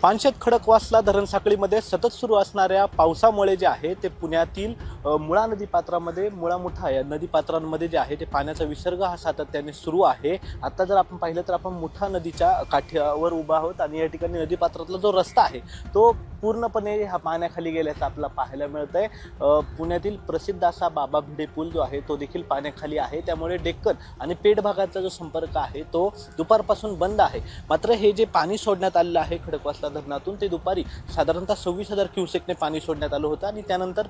पानशेत खडकवासला धरण साखळीमध्ये सतत सुरू असणाऱ्या पावसामुळे जे आहे ते पुण्यातील मुळा नदीपात्रामध्ये मुळा मुठा या नदीपात्रांमध्ये जे आहे ते पाण्याचा विसर्ग हा सातत्याने सुरू आहे। आता जर आपण पाहिलं तर आपण मुठा नदीच्या काठावर उभा आहोत आणि या ठिकाणी नदीपात्रातला जो रस्ता आहे तो पूर्णपणे हा पाण्याखाली गेल्याचं आपल्याला पाहायला मिळतंय। पुण्यातील प्रसिद्ध असा बाबा भिडे पूल जो आहे तो देखील पाण्याखाली आहे, त्यामुळे डेक्कन आणि पेठ भागाचा जो संपर्क आहे तो दुपारपासून बंद आहे। मात्र हे जे पाणी सोडण्यात आलेलं आहे खडकवासला धरणातून ते दुपारी साधारणतः 26,000 क्युसेकने पाणी सोडण्यात आलं होतं आणि त्यानंतर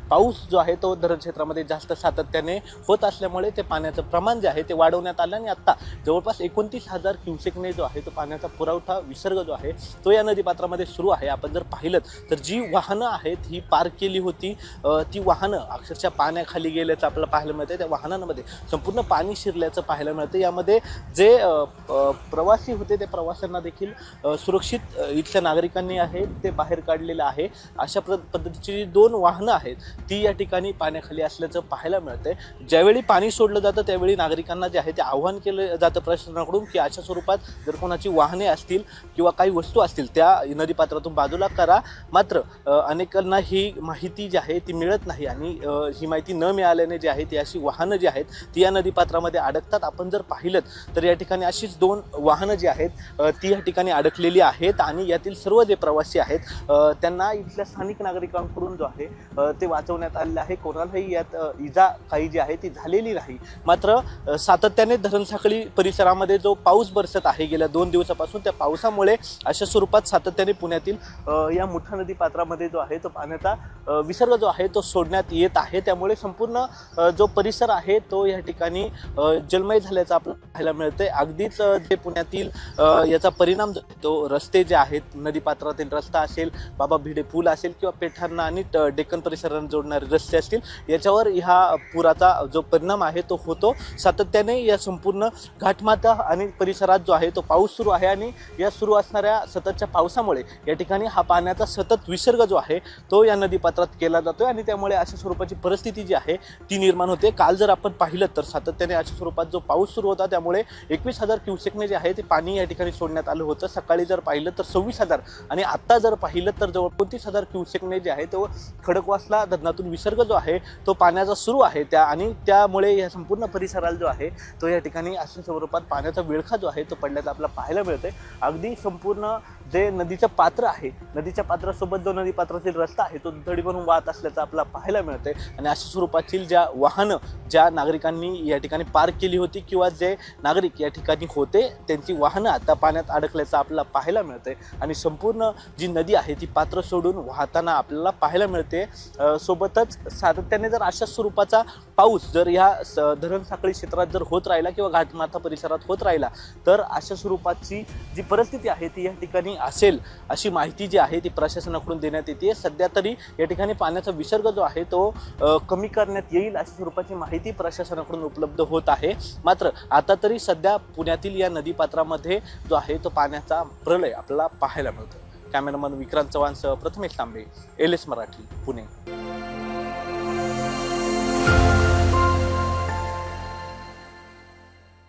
पाऊस जो आहे तो धरण क्षेत्रामध्ये जास्त सातत्याने होत असल्यामुळे ते पाण्याचं प्रमाण जे आहे ते वाढवण्यात आलं आणि आता जवळपास 29,000 क्युसेकने जो आहे तो पाण्याचा पुरवठा विसर्ग जो आहे तो या नदीपात्रामध्ये सुरू आहे। आपण जर पाहिलं तर जी वाहनं आहेत ही पार्क केली होती, ती वाहनं अक्षरशः पाण्याखाली गेल्याचं आपल्याला पाहायला मिळतं। त्या वाहनांमध्ये संपूर्ण पाणी शिरल्याचं पाहायला मिळतं। यामध्ये जे प्रवासी होते त्या प्रवाशांना देखील सुरक्षित इथल्या नागरिकांनी आहे ते बाहेर काढलेलं आहे। अशा पद्धतीची 2 वाहनं आहेत ती या ठिकाणी पाण्याखाली असल्याचं पाहायला मिळतंय। ज्यावेळी पाणी सोडलं जातं त्यावेळी नागरिकांना जे आहे ते आव्हान केलं जातं प्रशासनाकडून की अशा स्वरूपात जर कोणाची वाहने असतील किंवा काही वस्तू असतील त्या नदीपात्रातून बाजूला करा। मात्र अनेकांना ही माहिती जी आहे ती मिळत नाही आणि ही माहिती न मिळाल्याने जी आहे ती अशी वाहनं जी आहेत ती या नदीपात्रामध्ये अडकतात। आपण जर पाहिलं तर या ठिकाणी अशीच 2 वाहनं जी आहेत ती या ठिकाणी अडकलेली आहेत आणि यातील सर्व जे प्रवासी आहेत त्यांना इथल्या स्थानिक नागरिकांकडून जो आहे ते वाचवण्यात आलेलं आहे। कोणालाही यात इजा काही जी आहे ती झालेली नाही। मात्र सातत्याने धरण साखळी परिसरामध्ये जो पाऊस बरसत आहे गेल्या 2 दिवसापासून त्या पावसामुळे अशा स्वरूपात सातत्याने पुण्यातील या मुठा नदी पात्रामध्ये जो आहे तो पाण्याचा विसर्ग जो आहे तो सोडण्यात येत आहे। त्यामुळे संपूर्ण जो परिसर आहे तो या ठिकाणी जलमय झाल्याचं आपल्याला पाहायला मिळतंय। अगदीच जे पुण्यातील याचा परिणाम जो तो रस्ते जे आहेत नदीपात्रातील रस्ता असेल, बाबा भिडे पूल असेल किंवा पेठांना आणि डेक्कन परिसरांना जोडणारे रस्ते असतील याच्यावर ह्या पुराचा जो परिणाम आहे तो होतो। सातत्याने या संपूर्ण घाटमाथा आणि परिसरात जो आहे तो पाऊस सुरू आहे आणि या सुरू असणाऱ्या सततच्या पावसामुळे या ठिकाणी हा पाण्याचा सतत विसर्ग जो आहे तो या नदीपात्रात केला जातोय आणि त्यामुळे अशा स्वरूपाची परिस्थिती जी आहे ती निर्माण होते। काल जर आपण पाहिलं तर सातत्याने अशा स्वरूपात जो पाऊस सुरू होता त्यामुळे 21,000 क्युसेकने जे आहे ते पाणी या ठिकाणी सोडण्यात आलं होतं। सकाळी जर पाहिलं तर 26,000 आणि आता जर पाहिलं तर जवळ 29,000 क्युसेकने जे आहे तो खडकवासला धरणातून विसर्ग जो आहे तो पाण्याचा सुरू आहे आणि त्यामुळे या संपूर्ण परिसराला जो आहे तो या ठिकाणी अशा स्वरूपात पाण्याचा विळखा जो आहे तो पडल्याचं आपल्याला पाहायला मिळतंय। अगदी संपूर्ण जे नदीचं पात्र आहे नदीच्या पात्रासोबत जो नदीपात्रातील रस्ता आहे तो दुथडी बनून वाहत असल्याचं आपल्याला पाहायला मिळतंय आणि अशा स्वरूपातील ज्या नागरिकांनी या ठिकाणी पार्क केली होती किंवा जे नागरिक या ठिकाणी होते त्यांची वाहनं आता पाण्यात अडकल्याचं आपल्याला पाहायला मिळतंय आणि संपूर्ण जी नदी आहे ती पात्र सोडून वाहताना आपल्याला पाहायला मिळते। सोबतच सातत्याने जर अशा स्वरूपाचा पाऊस जर ह्या धरण साखळी क्षेत्रात जर होत राहिला किंवा घाटमाथा परिसरात होत राहिला तर अशा स्वरूपाची जी परिस्थिती आहे ती या ठिकाणी असेल अशी माहिती जी आहे ती प्रशासनाकडून देण्यात येते। सध्या तरी या ठिकाणी पाण्याचा विसर्ग जो आहे तो कमी करण्यात येईल अशा स्वरूपाची माहिती प्रशासनाकडून उपलब्ध होत आहे। मात्र आता तरी सध्या पुण्यातील या नदीपात्रामध्ये जो आहे तो पाण्याचा प्रलय आपल्याला पाहायला मिळतो। कॅमेरामन विक्रांत चव्हाणसह प्रथमेश तांबे, LS मराठी, पुणे।